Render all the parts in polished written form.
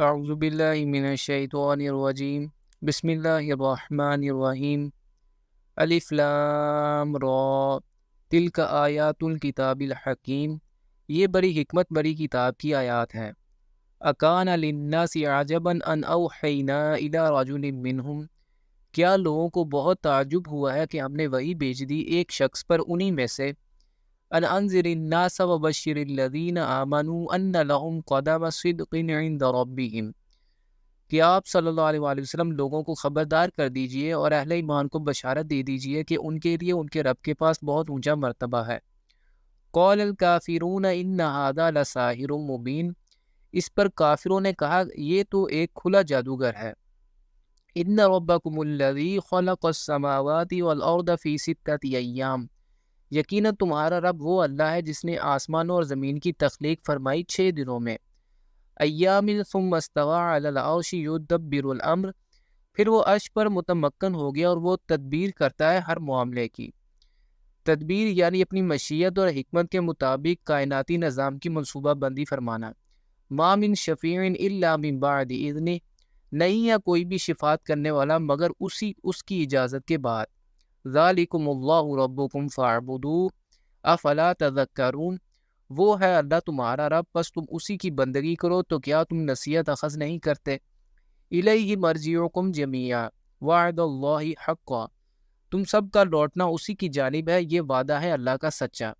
اعوذ باللہ من الشیطان الرجیم بسم اللہ الرحمن الرحیم الف لام را تلک آیات الکتاب الحکیم، یہ بڑی حکمت بڑی کتاب کی آیات ہیں۔ اکان للناس عجبا ان اوحینا الی رجل منہم، کیا لوگوں کو بہت تعجب ہوا ہے کہ ہم نے وحی بھیج دی ایک شخص پر انہی میں سے، ان انذر الناس وبشر الذین آمنوا ان لهم قدم صدق عند ربهم، کہ آپ صلی اللہ علیہ وآلہ وسلم لوگوں کو خبردار کر دیجئے اور اہل ایمان کو بشارت دے دیجئے کہ ان کے لیے ان کے رب کے پاس بہت اونچا مرتبہ ہے۔ قال الکافرون ان ھذا لساحر مبین، اس پر کافروں نے کہا یہ تو ایک کھلا جادوگر ہے۔ ان ربکم الذی خلق السماوات والارض فی ستۃ ایام، یقیناً تمہارا رب وہ اللہ ہے جس نے آسمانوں اور زمین کی تخلیق فرمائی 6 دنوں میں۔ ایام ثم استوى علی العرش یدبر الامر، پھر وہ عرش پر متمکن ہو گیا اور وہ تدبیر کرتا ہے ہر معاملے کی۔ تدبیر یعنی اپنی مشیت اور حکمت کے مطابق کائناتی نظام کی منصوبہ بندی فرمانا۔ ما من شفیع الا من بعد اذنہ، نہیں ہے کوئی بھی شفاعت کرنے والا مگر اس کی اجازت کے بعد۔ ذالکم اللہ ربکم فاعبدوہ افلا تذکرون، وہ ہے اللہ تمہارا رب، بس تم اسی کی بندگی کرو تو کیا تم نصیحت اخذ نہیں کرتے۔ الیہ مرجعکم جمیعا وعد اللہ حقا، تم سب کا لوٹنا اسی کی جانب ہے، یہ وعدہ ہے اللہ کا سچا۔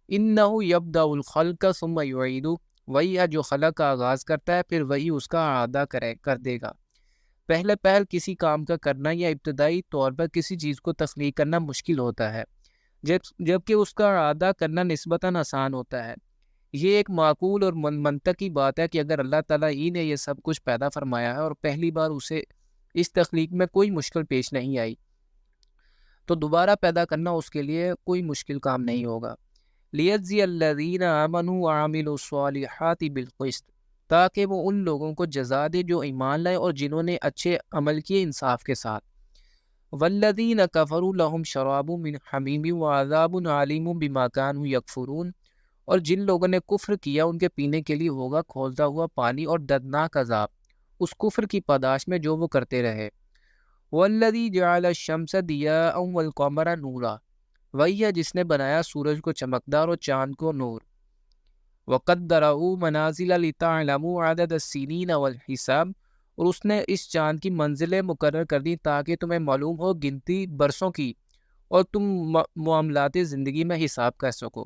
انہ یبدأ الخلق ثم یعیدہ، وہی ہے جو خلق کا آغاز کرتا ہے پھر وہی اس کا اعادہ کر دے گا۔ پہل کسی کام کا کرنا یا ابتدائی طور پر کسی چیز کو تخلیق کرنا مشکل ہوتا ہے، جبکہ اس کا اعادہ کرنا نسبتاً آسان ہوتا ہے۔ یہ ایک معقول اور منطقی بات ہے کہ اگر اللہ تعالیٰ ہی نے یہ سب کچھ پیدا فرمایا ہے اور پہلی بار اسے اس تخلیق میں کوئی مشکل پیش نہیں آئی، تو دوبارہ پیدا کرنا اس کے لیے کوئی مشکل کام نہیں ہوگا۔ لیجزی الذین آمنوا وعملوا الصالحات بالقسط، تاکہ وہ ان لوگوں کو جزا دے جو ایمان لائے اور جنہوں نے اچھے عمل کیے انصاف کے ساتھ۔ والذین کفروا لهم شراب من حمیم وعذاب علیم بما كانوا یکفرون، اور جن لوگوں نے کفر کیا ان کے پینے کے لیے ہوگا کھولتا ہوا پانی اور دردناک عذاب اس کفر کی پاداش میں جو وہ کرتے رہے۔ والذی جعل الشمس ضیاء والقمر نورا، وہی ہے جس نے بنایا سورج کو چمکدار اور چاند کو نور۔ وقدرہ منازل لتعلموا عدد السنین والحساب، اور اس نے اس چاند کی منزلیں مقرر کر دی تاکہ تمہیں معلوم ہو گنتی برسوں کی اور تم معاملات زندگی میں حساب کر سکو۔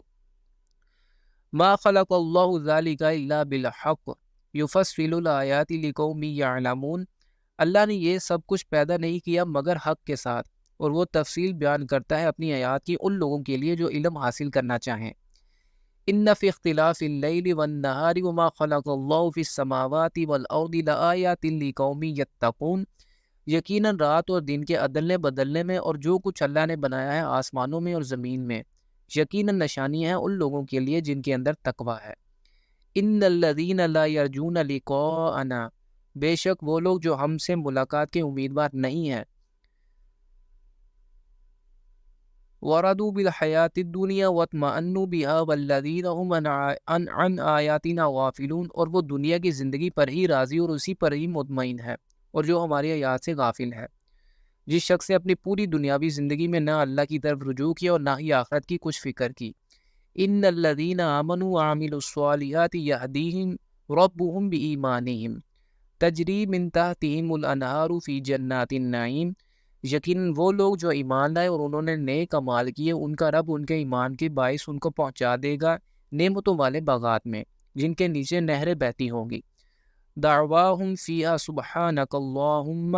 ما خلق اللہ ذلک الا بالحق یفصل الآیات لقوم یعلمون، اللہ نے یہ سب کچھ پیدا نہیں کیا مگر حق کے ساتھ، اور وہ تفصیل بیان کرتا ہے اپنی آیات کی ان لوگوں کے لیے جو علم حاصل کرنا چاہیں۔ ان فی اختلاف اللیل والنہار وما خلق اللہ فی السماوات والارض لآیات لقوم یتقون، یقیناً رات اور دن کے عدلنے بدلنے میں اور جو کچھ اللہ نے بنایا ہے آسمانوں میں اور زمین میں یقیناً نشانیاں ہیں ان لوگوں کے لیے جن کے اندر تقوی ہے۔ ان الذین لا یرجون لقاءنا، بے شک وہ لوگ جو ہم سے ملاقات کے امیدوار نہیں ہیں، وَرَضُوا بِالْحَيَاةِ الدُّنْيَا وَاطْمَأَنُّوا بِهَا وَالَّذِينَ هُمْ عَنْ آيَاتِنَا غَافِلُونَ، اور وہ دنیا کی زندگی پر ہی راضی اور اسی پر ہی مطمئن ہے اور جو ہماری آیات سے غافل ہے۔ جس شخص نے اپنی پوری دنیاوی زندگی میں نہ اللہ کی طرف رجوع کیا اور نہ ہی آخرت کی کچھ فکر کی۔ ان الذین آمنوا وعملوا الصالحات یہدیہم ربہم بایمانہم تجری من تحتہم الانہار فی جنات النعیم، یقیناً وہ لوگ جو ایمان لائے اور انہوں نے نیک اعمال کیے ان کا رب ان کے ایمان کے باعث ان کو پہنچا دے گا نعمتوں والے باغات میں جن کے نیچے نہریں بہتی ہوں گی۔ دعواہم فیہا سبحانک اللہم،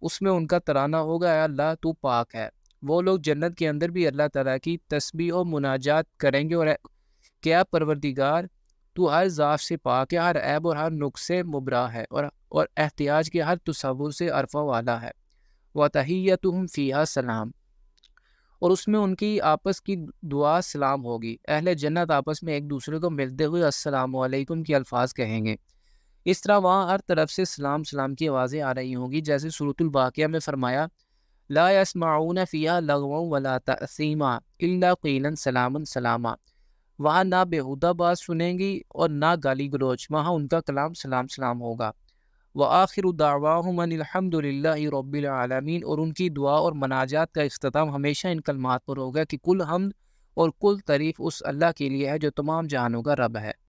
اس میں ان کا ترانہ ہوگا اے اللہ تو پاک ہے۔ وہ لوگ جنت کے اندر بھی اللہ تعالیٰ کی تسبیح و مناجات کریں گے اور کیا پروردگار تو ہر ضعف سے پاک ہے، ہر عیب اور ہر نقص سے مبرا ہے اور احتیاج کے ہر تصور سے عرفہ والا ہے۔ وَتَحِيَّتُهُمْ فِيهَا سلام، اور اس میں ان کی آپس کی دعا سلام ہوگی۔ اہل جنت آپس میں ایک دوسرے کو ملتے ہوئے السلام علیکم کے الفاظ کہیں گے۔ اس طرح وہاں ہر طرف سے سلام سلام کی آوازیں آ رہی ہوں گی، جیسے سورۃ الواقعہ میں فرمایا لا يسمعون فيها لغوا ولا تأثیما الا قیلا سلاما سلاما، وہاں نہ بےہودہ بات سنیں گی اور نہ گالی گلوچ، وہاں ان کا کلام سلام ہوگا۔ وآخر دعواہم ان الحمد للہ رب العالمین، اور ان کی دعا اور مناجات کا اختتام ہمیشہ ان کلمات پر ہوگا کہ کل حمد اور کل تعریف اس اللہ کے لیے ہے جو تمام جہانوں کا رب ہے۔